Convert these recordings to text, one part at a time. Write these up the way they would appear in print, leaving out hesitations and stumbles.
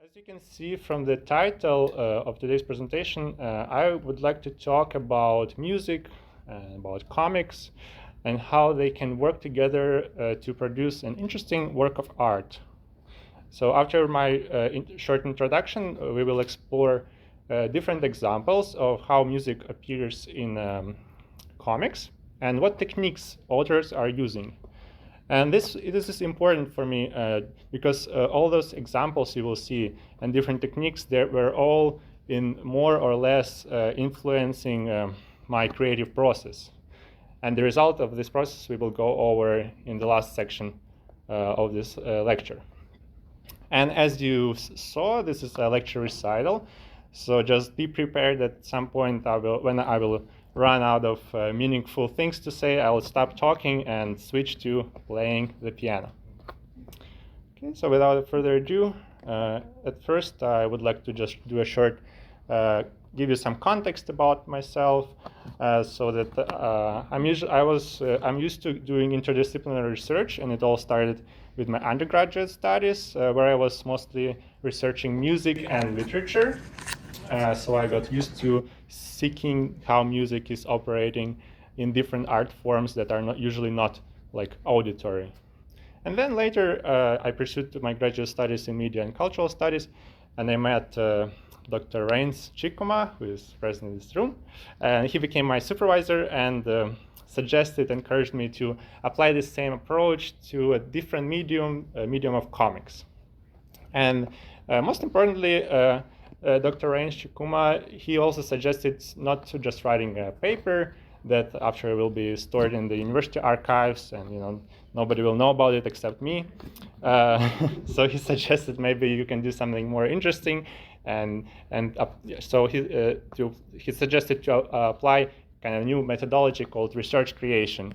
As you can see from the title of today's presentation, I would like to talk about music, about comics, and how they can work together to produce an interesting work of art. So after my short introduction, we will explore different examples of how music appears in comics and what techniques authors are using. And this is important for me because all those examples you will see and different techniques, they were all in more or less influencing my creative process. And the result of this process we will go over in the last section of this lecture. And as you saw, this is a lecture recital. So just be prepared at some point when I will run out of meaningful things to say, I will stop talking and switch to playing the piano. Okay, so without further ado, at first I would like to just do a short, give you some context about myself, so that I'm used to doing interdisciplinary research, and it all started with my undergraduate studies, where I was mostly researching music and literature. So I got used to seeking how music is operating in different art forms that are usually not like auditory. And then later I pursued my graduate studies in media and cultural studies, and I met Dr. Reinis Chikuma, who is present in this room, and he became my supervisor and encouraged me to apply the same approach to a different medium of comics. And most importantly, Dr. Reinis Chikuma, he also suggested not to just writing a paper that after will be stored in the university archives and nobody will know about it except me. So he suggested maybe you can do something more interesting, so he suggested to apply kind of new methodology called research creation,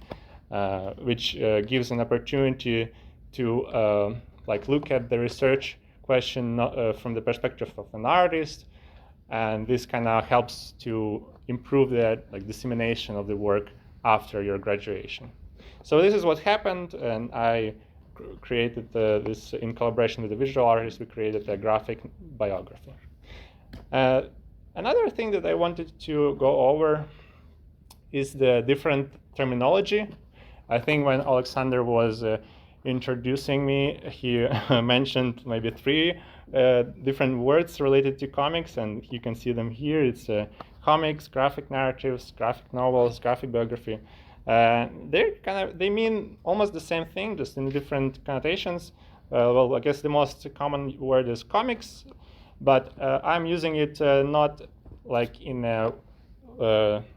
which gives an opportunity to look at the research question from the perspective of an artist, and this kind of helps to improve the dissemination of the work after your graduation. So this is what happened, and I created this in collaboration with a visual artist. We created a graphic biography. Another thing that I wanted to go over is the different terminology. I think when Alexander was introducing me, he mentioned maybe 3 different words related to comics, and you can see them here. It's comics, graphic narratives, graphic novels, graphic biography. They mean almost the same thing, just in different connotations. Well, I guess the most common word is comics, but I'm using it not like in a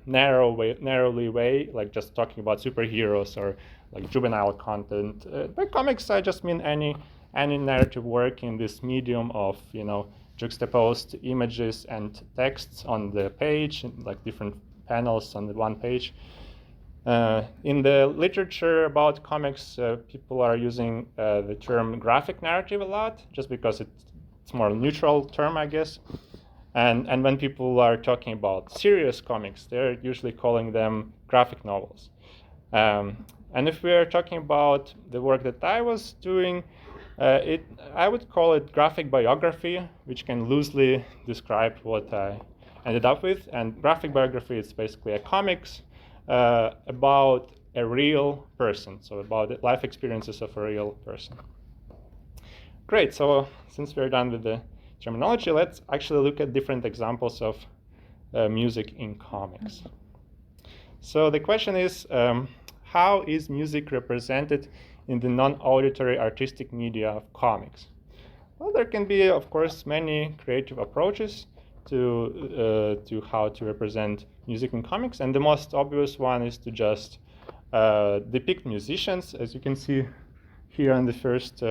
narrowly way, like just talking about superheroes or like juvenile content. By comics, I just mean any narrative work in this medium of juxtaposed images and texts on the page, like different panels on the one page. In the literature about comics, people are using the term graphic narrative a lot, just because it's more a neutral term, I guess. And when people are talking about serious comics, they're usually calling them graphic novels. And if we are talking about the work that I was doing, I would call it graphic biography, which can loosely describe what I ended up with. And graphic biography is basically a comics about a real person, so about the life experiences of a real person. Great, so since we're done with the terminology, let's actually look at different examples of music in comics. So the question is, how is music represented in the non-auditory artistic media of comics? Well, there can be, of course, many creative approaches to how to represent music in comics, and the most obvious one is to just depict musicians, as you can see here on the first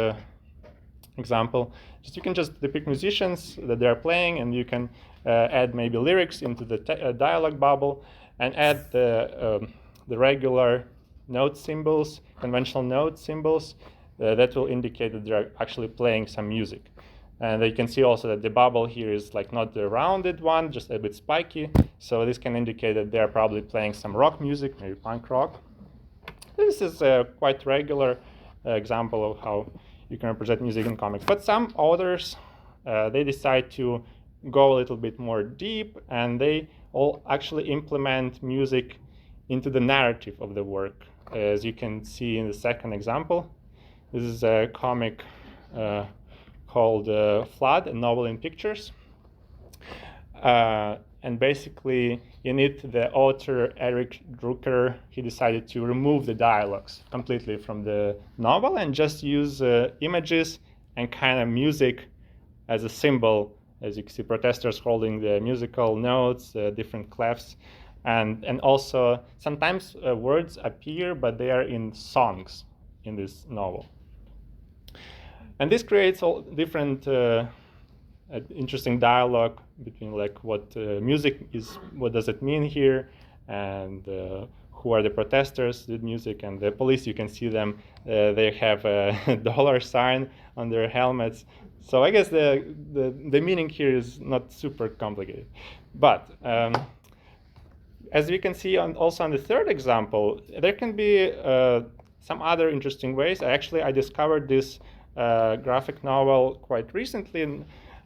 example. You can just depict musicians that they are playing, and you can add maybe lyrics into the dialogue bubble, and add the regular note symbols, conventional note symbols that will indicate that they're actually playing some music. And you can see also that the bubble here is like not the rounded one, just a bit spiky. So this can indicate that they're probably playing some rock music, maybe punk rock. This is a quite regular example of how you can represent music in comics. But some authors they decide to go a little bit more deep, and they all actually implement music into the narrative of the work, as you can see in the second example. This is a comic called Flood, a novel in pictures. And basically, in it, the author, Eric Drucker, he decided to remove the dialogues completely from the novel and just use images and kind of music as a symbol. As you can see, protesters holding the musical notes, different clefs, and also sometimes words appear, but they are in songs in this novel. And this creates all different interesting dialogue between like what music is, what does it mean here, and who are the protesters with music, and the police. You can see them; they have a dollar sign on their helmets. So I guess the meaning here is not super complicated, but as we can see also on the third example, there can be some other interesting ways. I discovered this graphic novel quite recently, and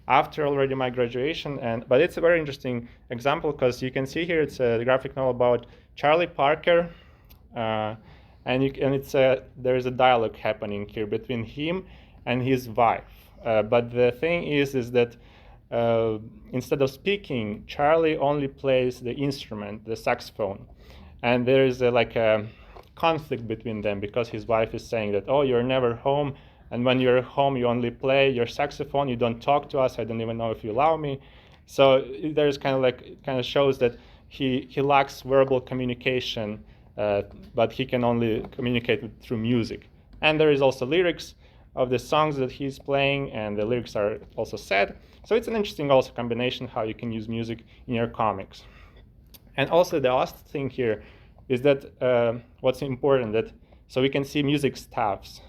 after already my graduation, but it's a very interesting example because you can see here it's a graphic novel about Charlie Parker, and there is a dialogue happening here between him and his wife. But the thing is that instead of speaking, Charlie only plays the instrument, the saxophone, and there is a conflict between them because his wife is saying that, oh, you're never home. And when you're home, you only play your saxophone. You don't talk to us. I don't even know if you allow me. So there's kind of shows that he lacks verbal communication, but he can only communicate through music. And there is also lyrics of the songs that he's playing, and the lyrics are also sad. So it's an interesting also combination how you can use music in your comics. And also the last thing here is that what's important so we can see music staves,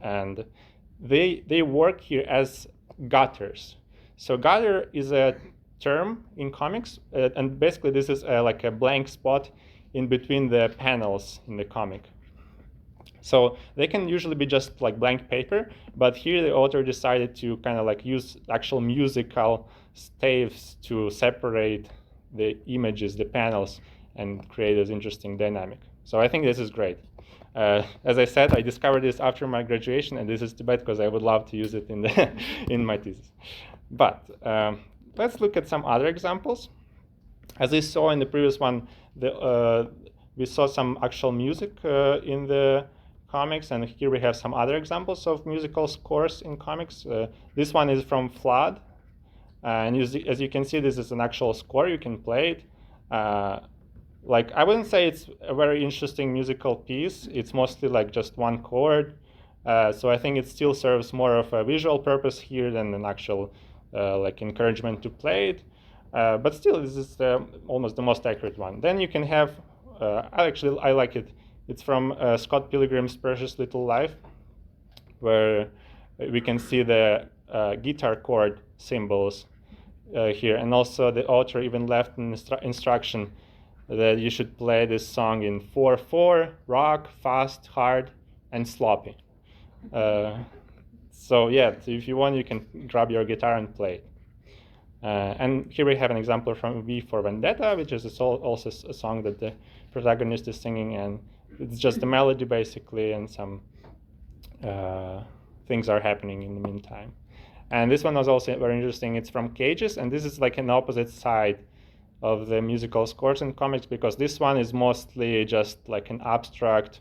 and they work here as gutters. So gutter is a term in comics, and basically this is like a blank spot in between the panels in the comic. So they can usually be just like blank paper, but here the author decided to kind of like use actual musical staves to separate the images, the panels, and create this interesting dynamic. So I think this is great. As I said, I discovered this after my graduation, and this is too bad because I would love to use it in my thesis. But let's look at some other examples. As we saw in the previous one, we saw some actual music in the comics, and here we have some other examples of musical scores in comics. This one is from Flood, and as you can see, this is an actual score. You can play it. I wouldn't say it's a very interesting musical piece. It's mostly like just one chord. So I think it still serves more of a visual purpose here than an actual encouragement to play it. But still, this is almost the most accurate one. Then you can have, I like it. It's from Scott Pilgrim's Precious Little Life, where we can see the guitar chord symbols here. And also the author even left an instruction that you should play this song in 4/4, rock, fast, hard, and sloppy. So if you want, you can grab your guitar and play it. And here we have an example from V for Vendetta, which is also a song that the protagonist is singing, and it's just a melody basically, and some things are happening in the meantime. And this one was also very interesting. It's from Cages, and this is like an opposite side of the musical scores in comics, because this one is mostly just like an abstract,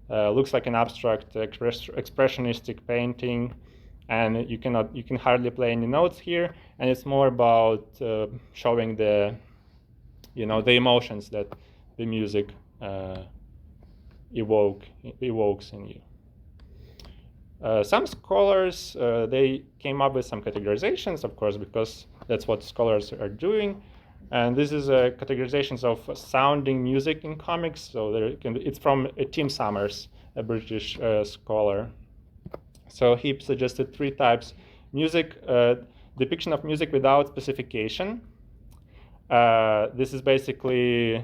looks like an abstract expressionistic painting, and you can hardly play any notes here, and it's more about showing the emotions that the music evokes in you. Some scholars they came up with some categorizations, of course, because that's what scholars are doing. And this is categorizations of sounding music in comics. So it's from Tim Summers, a British scholar. So he suggested 3 types: music, depiction of music without specification. This is basically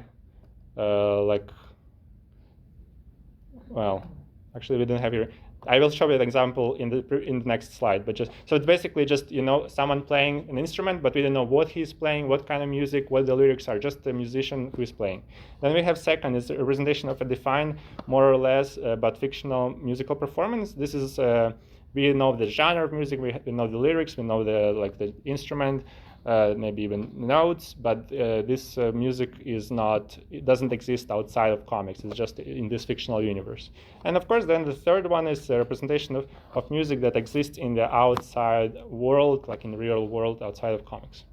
actually we don't have here. I will show you an example in the next slide. But just so it's basically just someone playing an instrument, but we don't know what he's playing, what kind of music, what the lyrics are. Just the musician who is playing. Then we have second is a representation of a defined, more or less, but fictional musical performance. This is we know the genre of music, we know the lyrics, we know the instrument. Maybe even notes, but this music it doesn't exist outside of comics. It's just in this fictional universe. And of course, then the third one is a representation of music that exists in the outside world, like in the real world outside of comics.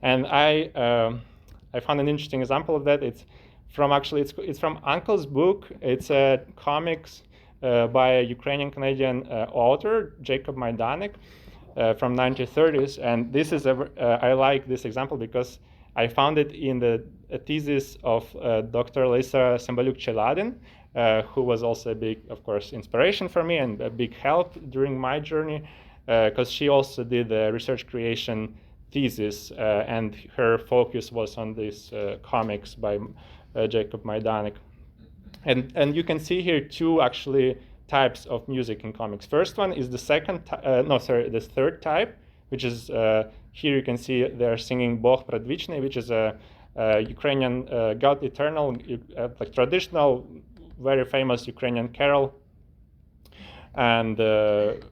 And I found an interesting example of that. It's from Uncle's book. It's a comics by a Ukrainian-Canadian author, Jacob Majdanek. From 1930s, and this is I like this example because I found it in the thesis of Dr. Lisa Sambaluk-Cheladin, who was also a big, of course, inspiration for me and a big help during my journey, because she also did a research creation thesis, and her focus was on these comics by Jacob Majdanek. And you can see here two actually types of music in comics. First one is the third type, which is here you can see they're singing Bog Predvichny, which is a Ukrainian God Eternal, like traditional, very famous Ukrainian carol. And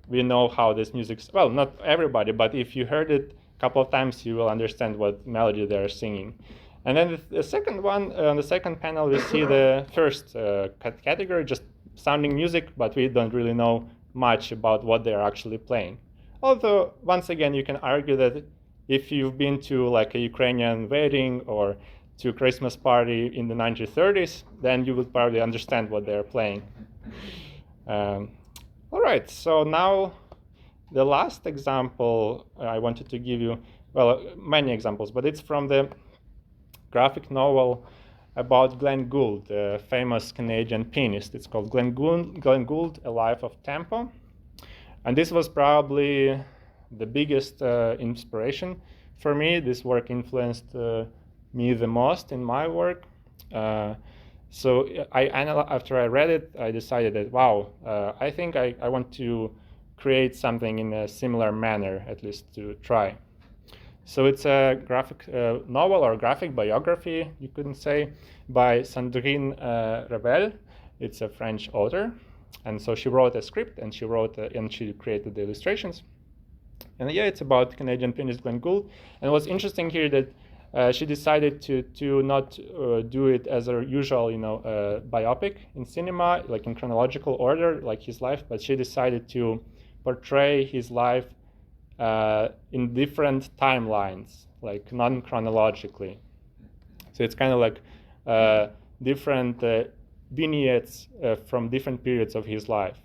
we know how this music, well, not everybody, but if you heard it a couple of times, you will understand what melody they're singing. And then the second one, on the second panel, we see the first category, just sounding music, but we don't really know much about what they're actually playing. Although, once again, you can argue that if you've been to like a Ukrainian wedding or to a Christmas party in the 1930s, then you would probably understand what they're playing. All right, so now the last example I wanted to give you, well, many examples, but it's from the graphic novel about Glenn Gould, a famous Canadian pianist. It's called Glenn Gould, A Life of Tempo. And this was probably the biggest inspiration for me. This work influenced me the most in my work. So after I read it, I decided that, wow, I think I want to create something in a similar manner, at least to try. So it's a graphic novel or graphic biography, you couldn't say, by Sandrine Revel. It's a French author. And so she wrote a script and she created the illustrations. And yeah, it's about Canadian pianist Glenn Gould. And what's interesting here that she decided to not do it as a usual, biopic in cinema, like in chronological order, like his life, but she decided to portray his life in different timelines, like non-chronologically. So it's kind of like different vignettes from different periods of his life.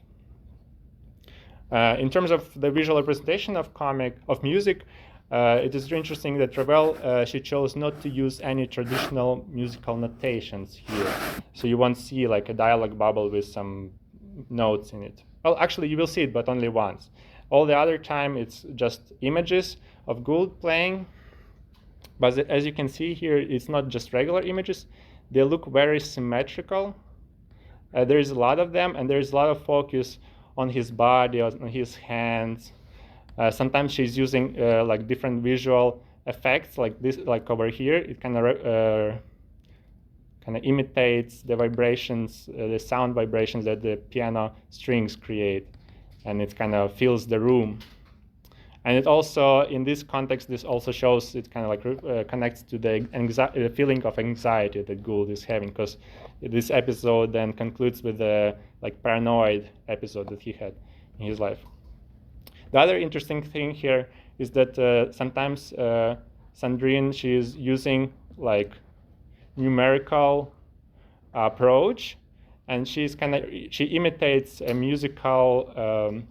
In terms of the visual representation of music, it is interesting that Revel, she chose not to use any traditional musical notations here. So you won't see like a dialogue bubble with some notes in it. Well, actually you will see it, but only once. All the other time, it's just images of Gould playing. But as you can see here, it's not just regular images. They look very symmetrical. There is a lot of them, and there is a lot of focus on his body, on his hands. Sometimes she's using like different visual effects, like this, like over here. It kind of imitates the vibrations, the sound vibrations that the piano strings create. And it kind of fills the room. And it also, in this context, this also shows, it kind of like connects to the feeling of anxiety that Gould is having, because this episode then concludes with the like paranoid episode that he had in his life. The other interesting thing here is that sometimes Sandrine, she is using like numerical approach, and she imitates a musical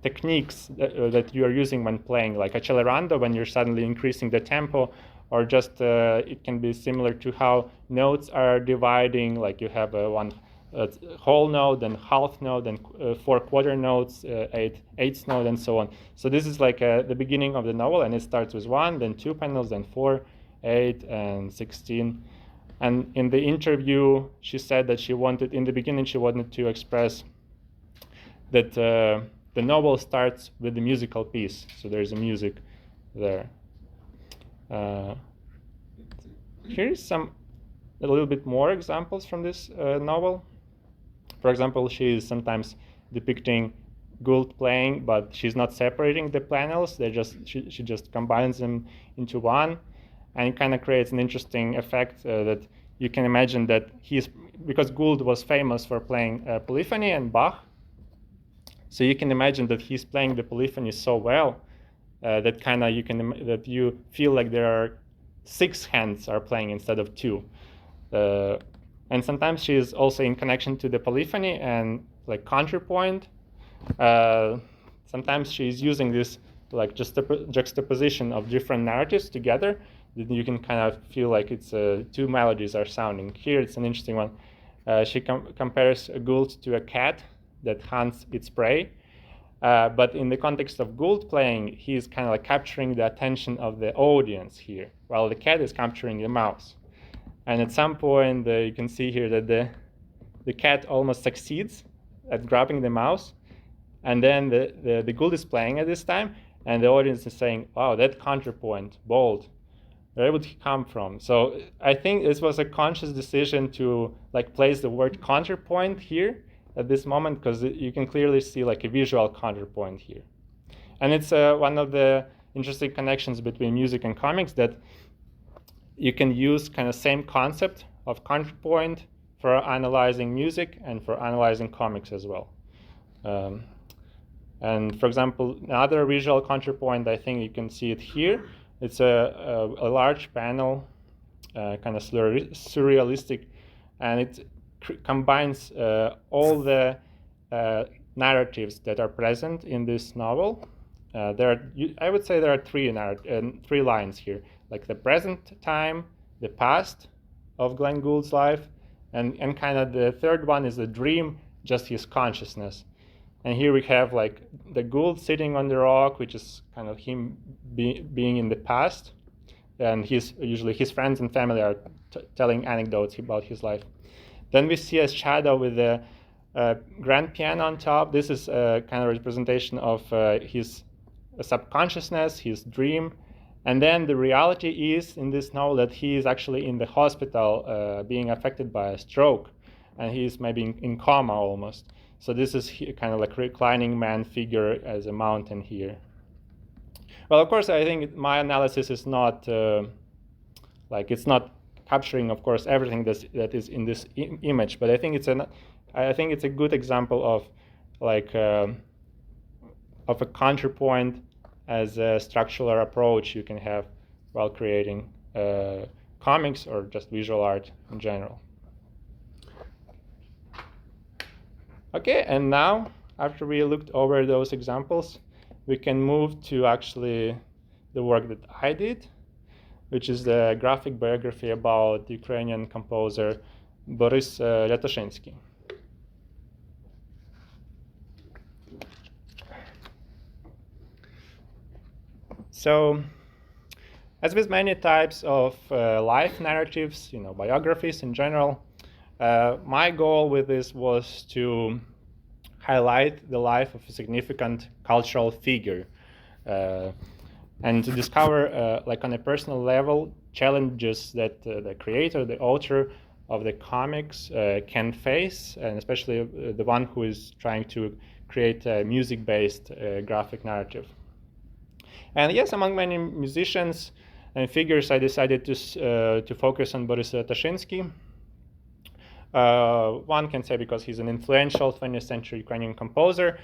techniques that you are using when playing, like accelerando, when you're suddenly increasing the tempo, or just it can be similar to how notes are dividing, like you have one whole note, then half note, then 4 quarter notes, eighth note, and so on. So this is like the beginning of the novel, and it starts with 1, then 2 panels, then 4, 8, and 16. And in the interview, she said that in the beginning, she wanted to express that the novel starts with the musical piece. So there's a music there. Here's a little bit more examples from this novel. For example, she is sometimes depicting Gould playing, but she's not separating the panels. She just combines them into one, and it kind of creates an interesting effect that you can imagine that because Gould was famous for playing polyphony and Bach, so you can imagine that he's playing the polyphony so well that you feel like there are 6 hands are playing instead of 2. And sometimes she is also in connection to the polyphony and like counterpoint. Sometimes she's using this like juxtaposition of different narratives together. You can kind of feel like it's 2 melodies are sounding. Here it's an interesting one. She compares Gould to a cat that hunts its prey. But in the context of Gould playing, he's kind of like capturing the attention of the audience here, while the cat is capturing the mouse. And at some point, you can see here that the cat almost succeeds at grabbing the mouse. And then the Gould is playing at this time, and the audience is saying, wow, that counterpoint, bold, where would he come from? So I think this was a conscious decision to like place the word counterpoint here at this moment, because you can clearly see like a visual counterpoint here. And it's one of the interesting connections between music and comics, that you can use kind of same concept of counterpoint for analyzing music and for analyzing comics as well. And for example, another visual counterpoint, I think you can see it here. It's a large panel, kind of surrealistic, and it combines all the narratives that are present in this novel. I would say there are 3 lines here, like the present time, the past of Glenn Gould's life, and kind of the third one is the dream, just his consciousness. And here we have like the Gould sitting on the rock, which is kind of him being in the past, and usually his friends and family are telling anecdotes about his life. Then we see a shadow with a grand piano on top. This is a kind of representation of his subconsciousness, his dream. And then the reality is in this novel that he is actually in the hospital being affected by a stroke, and he is maybe in coma almost. So this is kind of like reclining man figure as a mountain here. Well, of course, I think my analysis is not it's not capturing, of course, everything that is in this image, but I think it's a good example of a counterpoint as a structural approach you can have while creating comics or just visual art in general. Okay, and now, after we looked over those examples, we can move to actually the work that I did, which is the graphic biography about the Ukrainian composer Borys Liatoshynsky. So, as with many types of life narratives, biographies in general, my goal with this was to highlight the life of a significant cultural figure and to discover, on a personal level, challenges that the creator, the author of the comics can face, and especially the one who is trying to create a music-based graphic narrative. And yes, among many musicians and figures, I decided to focus on Borys Liatoshynsky. One can say because he's an influential 20th century Ukrainian composer,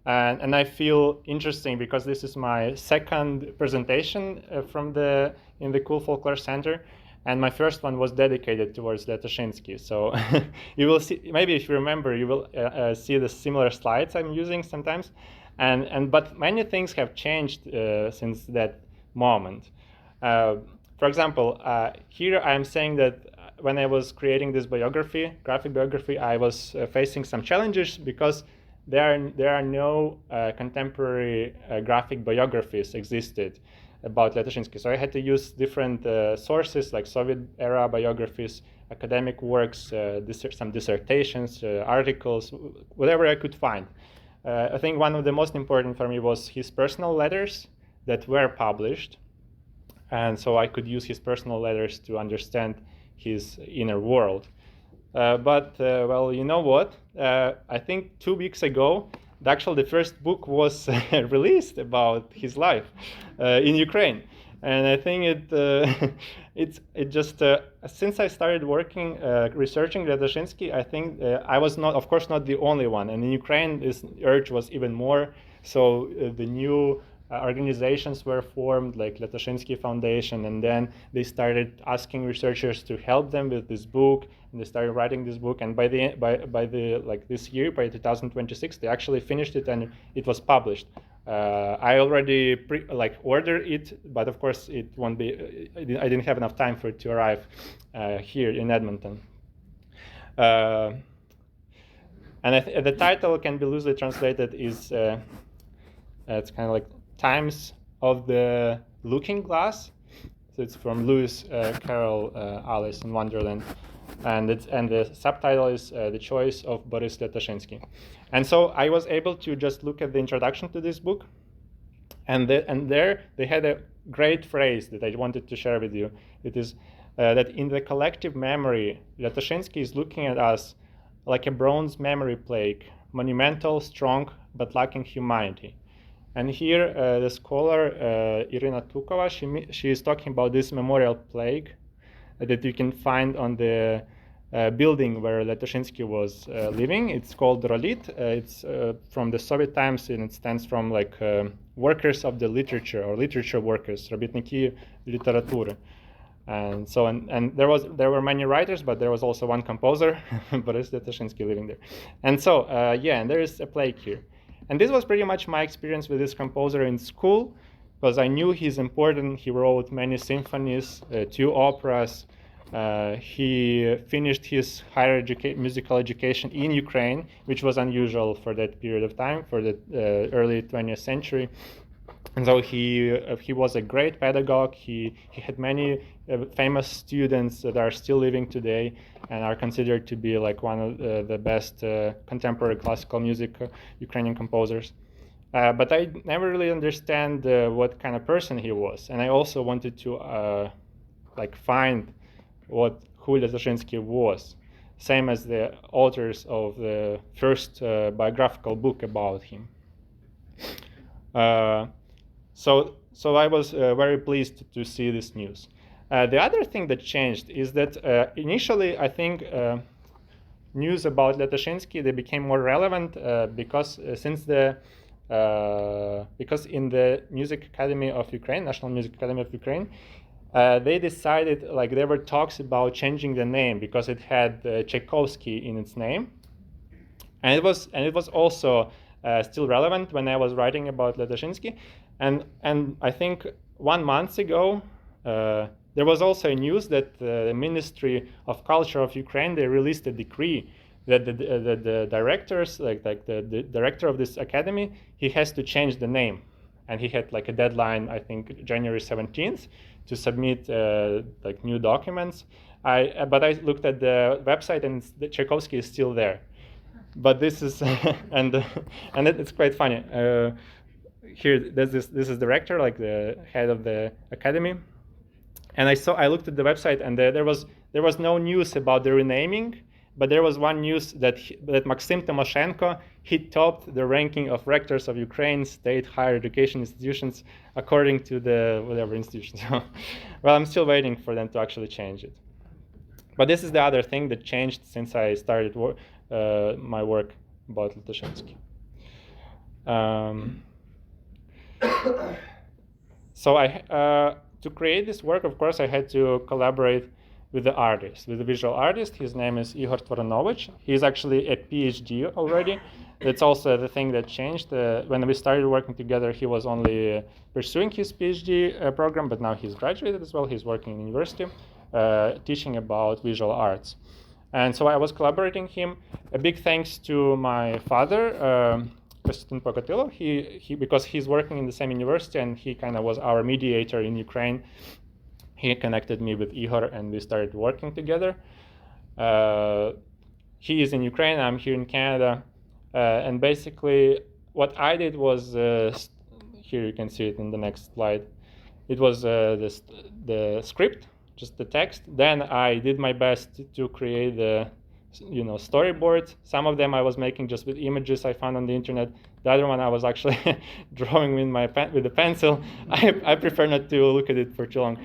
and I feel interesting because this is my second presentation in the Kule Folklore Centre, and my first one was dedicated towards Liatoshynsky. So you will see, maybe if you remember, you will see the similar slides I'm using sometimes, but many things have changed since that moment. For example, here I'm saying that when I was creating this graphic biography, I was facing some challenges because there are no contemporary graphic biographies existed about Liatoshynsky. So I had to use different sources like Soviet-era biographies, academic works, some dissertations, articles, whatever I could find. I think one of the most important for me was his personal letters that were published. And so I could use his personal letters to understand his inner world. But well, you know what? I think 2 weeks ago, the first book was released about his life in Ukraine. And I think it just since I started working researching Liatoshynsky, I think I was not, of course, not the only one. And in Ukraine, this urge was even more. So the new organizations were formed, like Liatoshynsky Foundation, and then they started asking researchers to help them with this book, and they started writing this book. And by this year, by 2026, they actually finished it and it was published. I already ordered it, but of course it won't be. I didn't have enough time for it to arrive here in Edmonton. And the title can be loosely translated is it's kind of like Times of the Looking Glass. So it's from Lewis Carroll, Alice in Wonderland. And the subtitle is The Choice of Borys Liatoshynsky. And so I was able to just look at the introduction to this book. And there they had a great phrase that I wanted to share with you. It is that in the collective memory, Liatoshynsky is looking at us like a bronze memory plaque, monumental, strong, but lacking humanity. And here the scholar Irina Tukova, she is talking about this memorial plaque that you can find on the building where Liatoshynsky was living. It's called Rolit. It's from the Soviet times, and it stands from workers of the literature, or literature workers, Robitniki literatury. And so and there were many writers, but there was also one composer, Borys Liatoshynsky, living there. And so and there is a plaque here. And this was pretty much my experience with this composer in school, because I knew he's important. He wrote many symphonies, 2 operas. He finished his higher musical education in Ukraine, which was unusual for that period of time, for the early 20th century. And so he was a great pedagogue. He had many famous students that are still living today and are considered to be like one of the best contemporary classical music Ukrainian composers. But I never really understand what kind of person he was. And I also wanted to find who Liatoshynsky was, same as the authors of the first biographical book about him. So I was very pleased to see this news. The other thing that changed is that initially I think news about Liatoshynsky, they became more relevant because in the Music Academy of Ukraine, National Music Academy of Ukraine, they decided, there were talks about changing the name because it had Tchaikovsky in its name, and it was also still relevant when I was writing about Liatoshynsky, and I think 1 month ago there was also a news that the Ministry of Culture of Ukraine, they released a decree that the directors, the director of this academy, he has to change the name, and he had a deadline, I think January 17th, to submit new documents. But I looked at the website, and Tchaikovsky is still there. But this is and it's quite funny. Here, this is the rector, the head of the academy, and I looked at the website, and there was no news about the renaming, but there was one news that Maxim Timoshenko, he topped the ranking of rectors of Ukraine's state higher education institutions according to the whatever institution. Well, I'm still waiting for them to actually change it. But this is the other thing that changed since I started my work about Liatoshynsky. So to create this work, of course, I had to collaborate with the artist, with the visual artist. His name is Ihor Tvoronovych. He's actually a PhD already. That's also the thing that changed. When we started working together, he was only pursuing his PhD program, but now he's graduated as well. He's working in university, teaching about visual arts. And so I was collaborating him. A big thanks to my father, Illia Pokotylo. He because he's working in the same university, and he kind of was our mediator in Ukraine. He connected me with Ihor, and we started working together. He is in Ukraine, I'm here in Canada, and basically what I did was, here you can see it in the next slide. It was the script, just the text. Then I did my best to create the storyboards. Some of them I was making just with images I found on the internet. The other one I was actually drawing with a pencil. I prefer not to look at it for too long.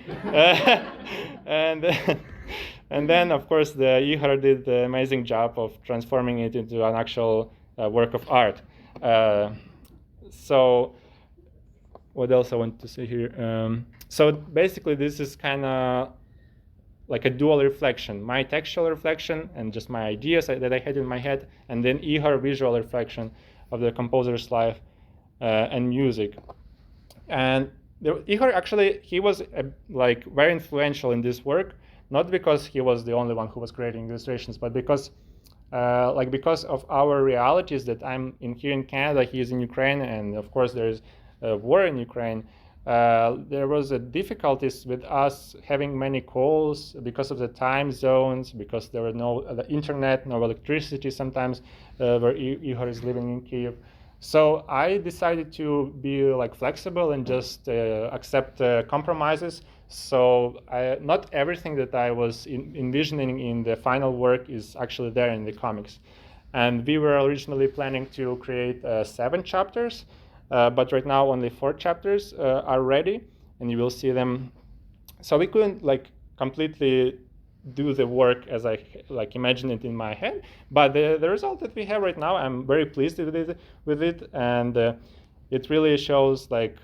And then, of course, the Ihor did the amazing job of transforming it into an actual work of art. So what else I want to say here? So basically, this is kind of like a dual reflection, my textual reflection and just my ideas that I had in my head, and then Ihor visual reflection of the composer's life and music. And Ihor actually, he was like very influential in this work, not because he was the only one who was creating illustrations, but because of our realities that I'm here in Canada, he is in Ukraine, and of course there's a war in Ukraine. There was difficulties with us having many calls because of the time zones, because there were no internet, no electricity sometimes, where Ihor is living in Kyiv. So I decided to be like flexible and just accept compromises. So not everything that I was envisioning in the final work is actually there in the comics. And we were originally planning to create 7 chapters, but right now only 4 chapters are ready, and you will see them. So we couldn't like completely do the work as I imagined it in my head, but the result that we have right now, I'm very pleased with it, and it really shows like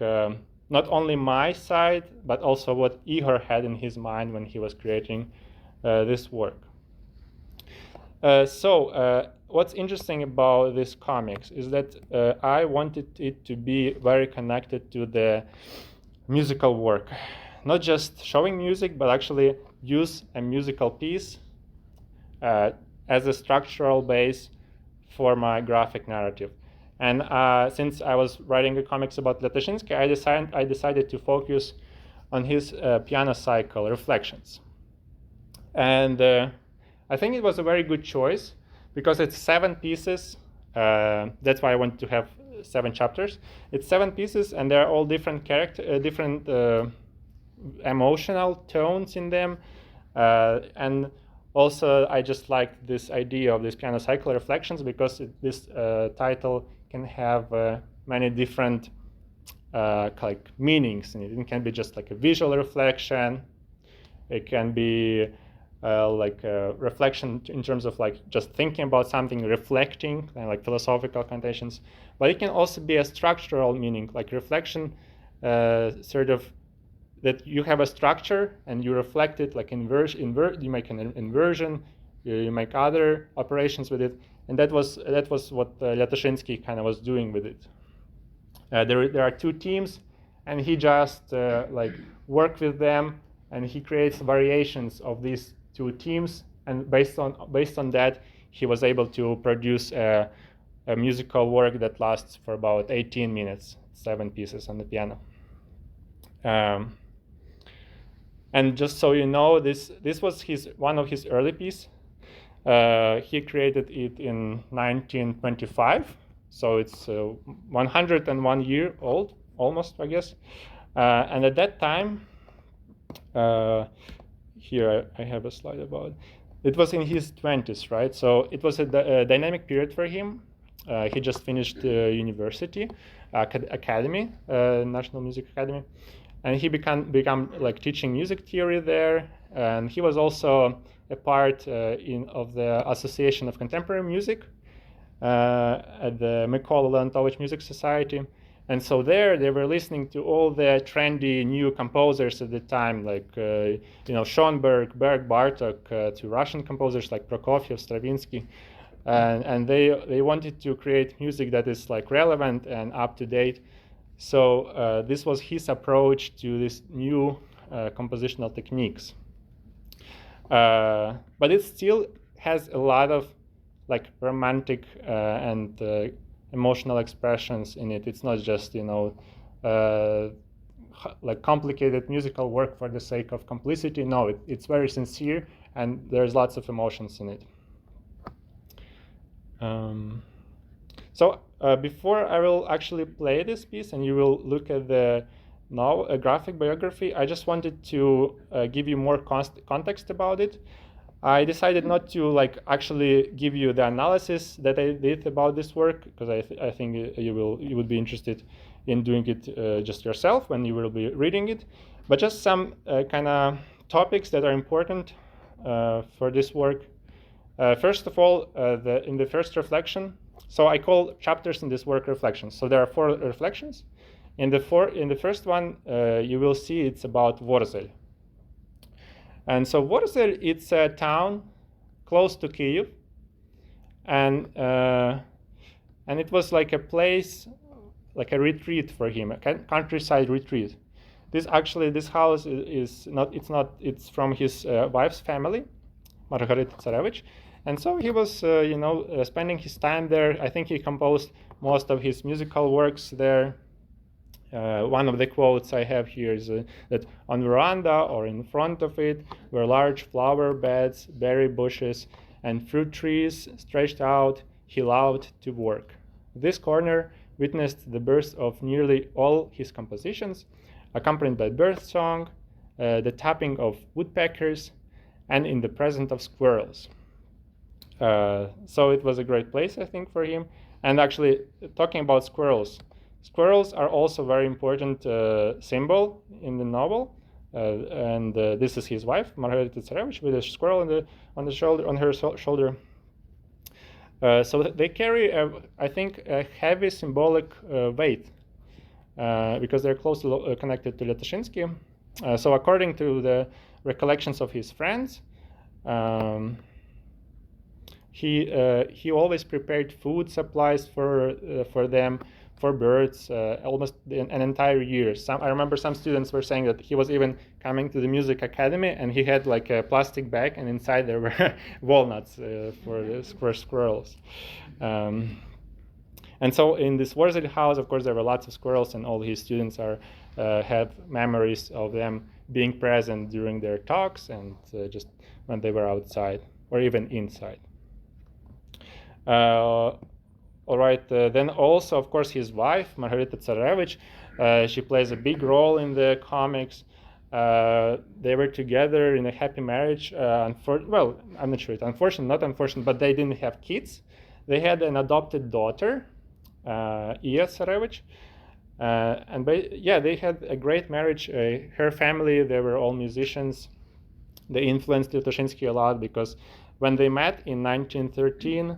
not only my side, but also what Ihor had in his mind when he was creating this work. What's interesting about this comics is that I wanted it to be very connected to the musical work, not just showing music, but actually use a musical piece as a structural base for my graphic narrative. And since I was writing the comics about Liatoshynsky, I decided to focus on his piano cycle reflections. And I think it was a very good choice because it's 7 pieces. That's why I wanted to have 7 chapters. It's 7 pieces, and they're all different emotional tones in them. And also, I just liked this idea of this piano cycle reflections because this title can have many different like meanings in it. It can be just like a visual reflection. It can be like a reflection in terms of like just thinking about something, reflecting, and like philosophical connotations. But it can also be a structural meaning, like reflection, sort of that you have a structure and you reflect it, like you make an inversion, you make other operations with it, and that was what Liatoshynsky kind of was doing with it. There are 2 teams, and he just like worked with them, and he creates variations of these 2 teams, and based on that, he was able to produce a musical work that lasts for about 18 minutes, 7 pieces on the piano. And just so you know, this was one of his early pieces. He created it in 1925, so it's 101 year old, almost, I guess. And at that time, here I have a slide about it. It was in his 20s, right? So it was a dynamic period for him. He just finished university, academy, National Music Academy. And he became like teaching music theory there, and he was also a part of the Association of Contemporary Music at the Kule Folklore Music Society. And so there they were listening to all the trendy new composers at the time, like Schoenberg, Berg, Bartok, to Russian composers like Prokofiev, Stravinsky, and they wanted to create music that is like relevant and up to date. So this was his approach to this new compositional techniques. But it still has a lot of like romantic and emotional expressions in it. It's not just like complicated musical work for the sake of complicity. No, it's very sincere, and there's lots of emotions in it. So before I will actually play this piece and you will look at the graphic biography, I just wanted to give you more context about it. I decided not to actually give you the analysis that I did about this work, because I think you would be interested in doing it just yourself when you will be reading it, but just some kind of topics that are important for this work. First of all, in the first reflection, so I call chapters in this work reflections. So there are 4 reflections. In the first one, you will see it's about Vorzel. And so Vorzel, it's a town close to Kyiv, and it was like a place, like a retreat for him, a countryside retreat. This house it's from his wife's family, Margarita Tsarevich, and so he was spending his time there. I think he composed most of his musical works there. One of the quotes I have here is that on veranda or in front of it were large flower beds, berry bushes, and fruit trees stretched out. He loved to work. This corner witnessed the birth of nearly all his compositions, accompanied by birdsong, the tapping of woodpeckers, and in the presence of squirrels. So it was a great place, I think, for him. And actually, talking about squirrels, squirrels are also very important symbol in the novel, and this is his wife, Margarita Tsarevich, with a squirrel on her shoulder. So they carry, I think, a heavy symbolic weight because they're closely connected to Liatoshynsky. So according to the recollections of his friends, he always prepared food supplies for them, for birds, almost an entire year. I remember some students were saying that he was even coming to the music academy and he had like a plastic bag and inside there were walnuts for squirrels. And so in this Vorzel house, of course, there were lots of squirrels, and all his students have memories of them being present during their talks and just when they were outside or even inside. All right, then also, of course, his wife, Margarita Tsarevich, she plays a big role in the comics. They were together in a happy marriage. Well, I'm not sure, it's unfortunate, not unfortunate, but they didn't have kids. They had an adopted daughter, Illia Tsarevich. And they had a great marriage. Her family, they were all musicians. They influenced Liatoshynsky a lot because when they met in 1913,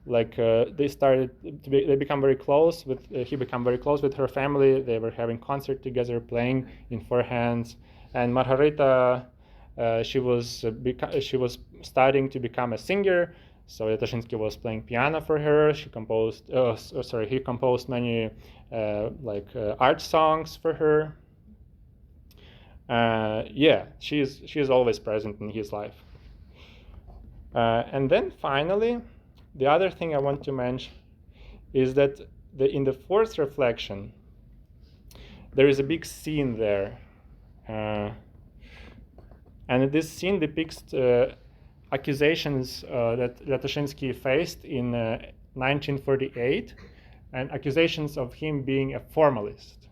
they become very close with he became very close with her family. They were having concert together, playing in 4 hands. And Margarita, she was studying to become a singer. So Liatoshynsky was playing piano for her. He composed many art songs for her. She's always present in his life. And then finally, the other thing I want to mention is that in the 4th reflection, there is a big scene there. And this scene depicts accusations that Liatoshynsky faced in 1948, and accusations of him being a formalist.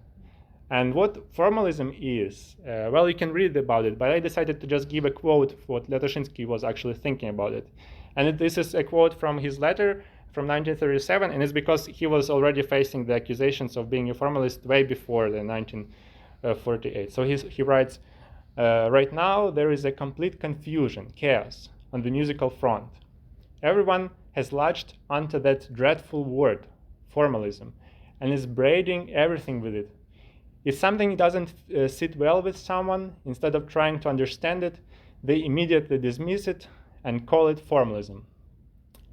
And what formalism is, well, you can read about it, but I decided to just give a quote of what Liatoshynsky was actually thinking about it. And this is a quote from his letter from 1937, and it's because he was already facing the accusations of being a formalist way before the 1948. So he writes, right now there is a complete confusion, chaos on the musical front. Everyone has latched onto that dreadful word, formalism, and is braiding everything with it. If something doesn't sit well with someone, instead of trying to understand it, they immediately dismiss it and call it formalism.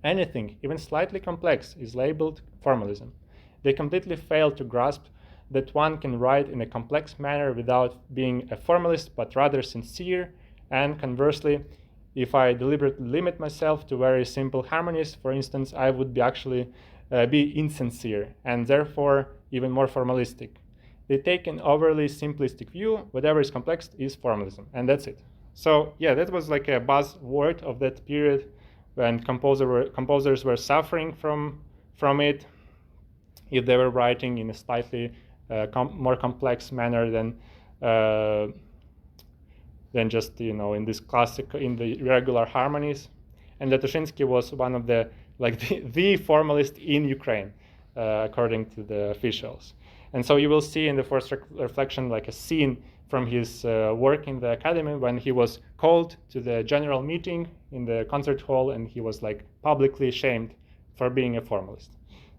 Anything, even slightly complex, is labeled formalism. They completely fail to grasp that one can write in a complex manner without being a formalist, but rather sincere, and conversely, if I deliberately limit myself to very simple harmonies, for instance, I would be insincere, and therefore even more formalistic. They take an overly simplistic view. Whatever is complex is formalism, and that's it. So that was like a buzzword of that period when composers were suffering from from it if they were writing in a slightly more complex manner than just in this classical, in the regular harmonies. And Liatoshynsky was one of the the formalist in Ukraine, according to the officials. And so you will see in the first reflection a scene from his work in the academy when he was called to the general meeting in the concert hall, and he was publicly shamed for being a formalist.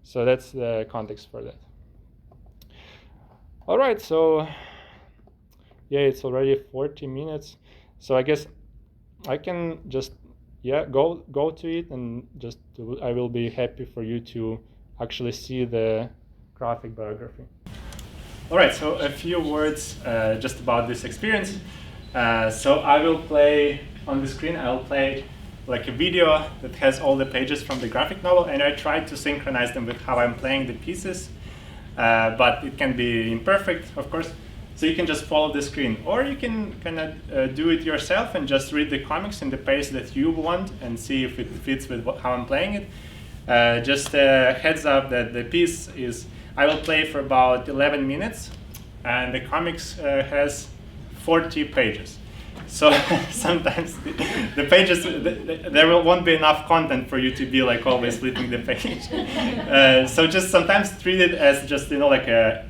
So that's the context for that. All right, so yeah, it's already 40 minutes. So I guess I can just go to it, and I will be happy for you to actually see the graphic biography. All right, so a few words just about this experience. So I will play on the screen. I'll play a video that has all the pages from the graphic novel, and I tried to synchronize them with how I'm playing the pieces, but it can be imperfect, of course. So you can just follow the screen, or you can kind of do it yourself and just read the comics in the pace that you want and see if it fits with how I'm playing it. Just a heads up that the piece I will play for about 11 minutes, and the comics has 40 pages. So sometimes the pages, there won't be enough content for you to be always flipping the page. So just sometimes treat it as just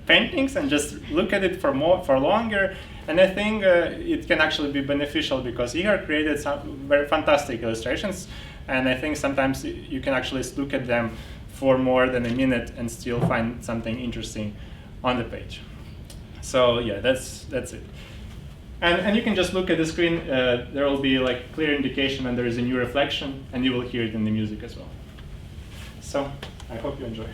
paintings and just look at it for longer. And I think it can actually be beneficial because Ihor created some very fantastic illustrations, and I think sometimes you can actually look at them for more than a minute and still find something interesting on the page. So yeah, that's it. And you can just look at the screen. There will be clear indication when there is a new reflection, and you will hear it in the music as well. So I hope you enjoy.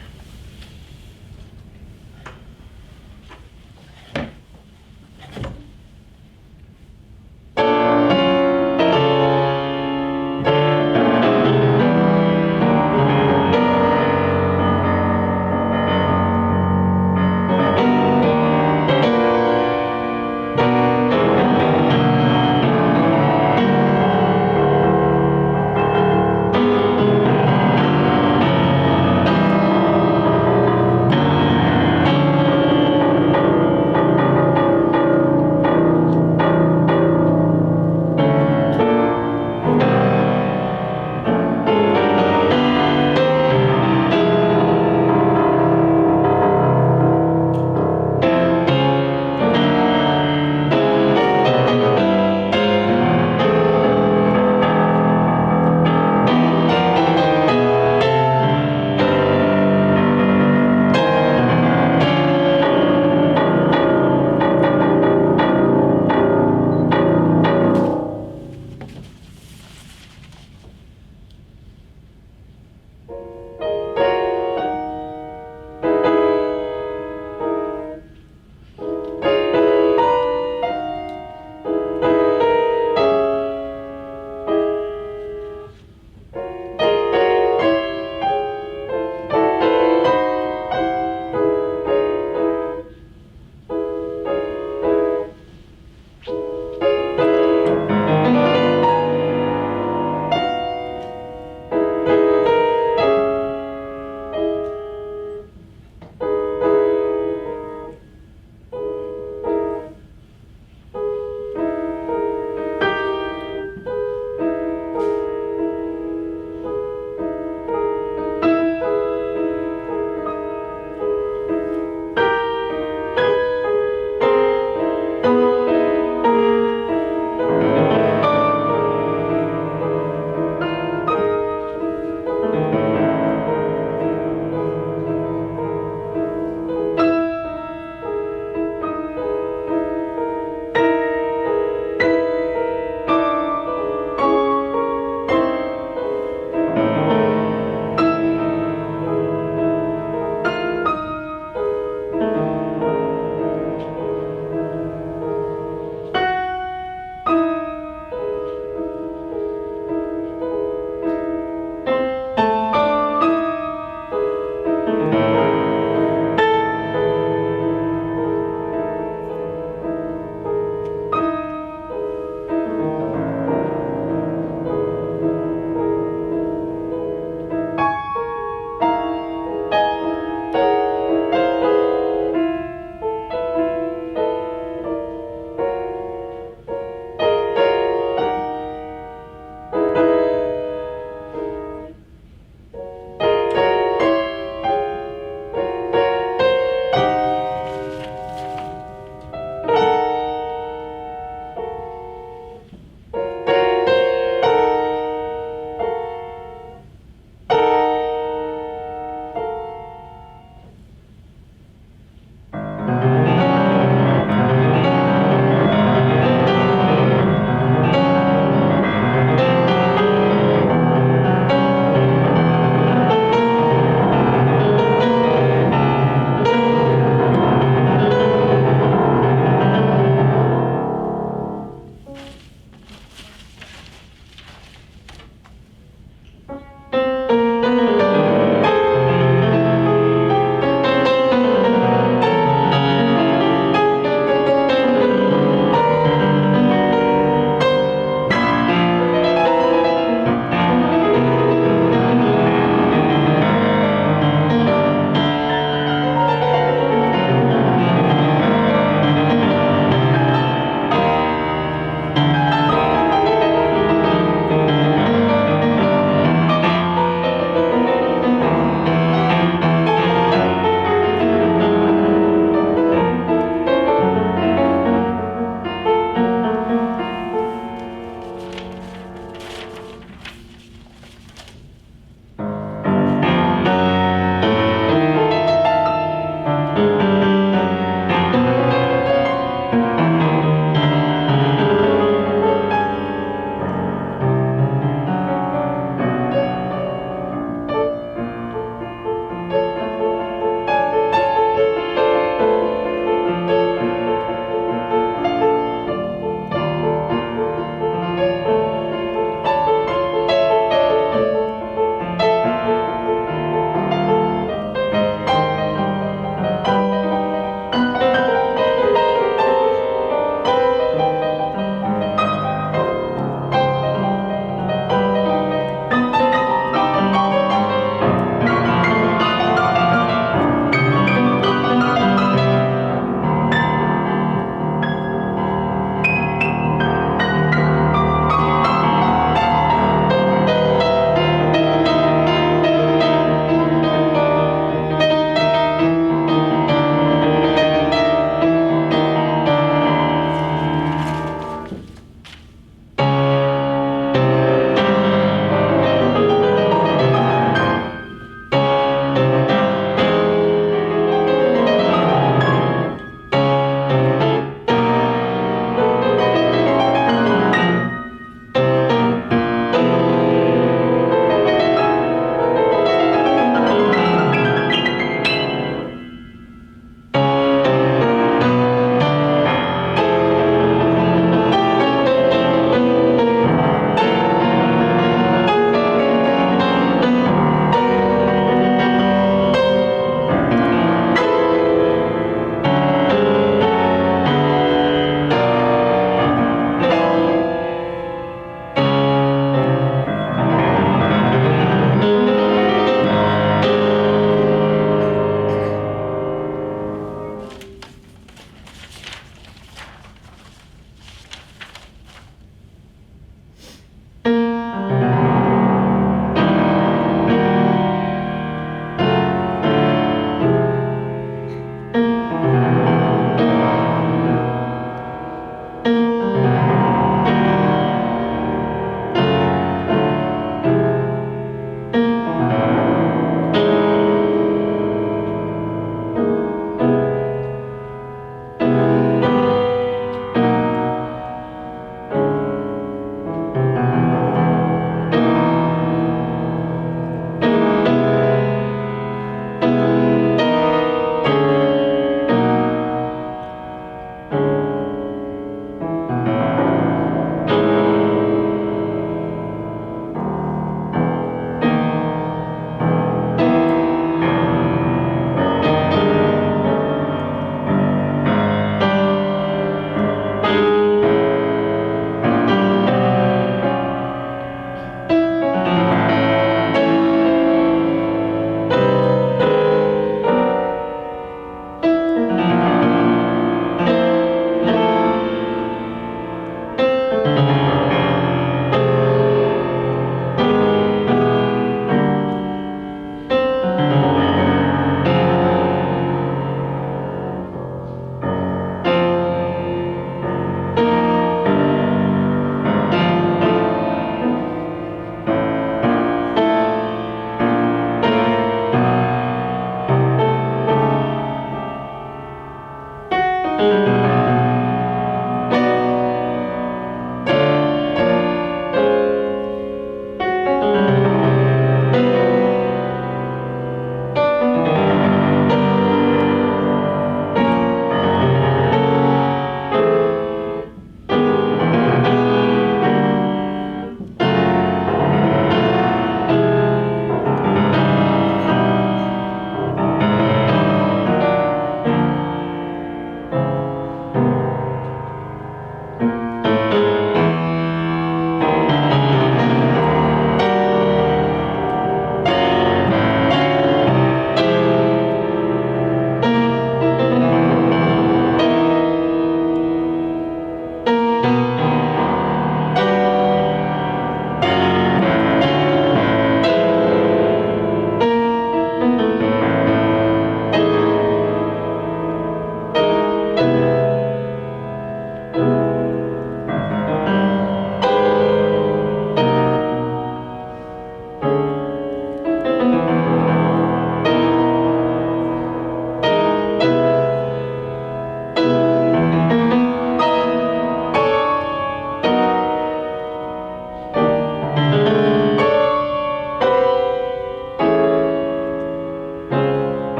you.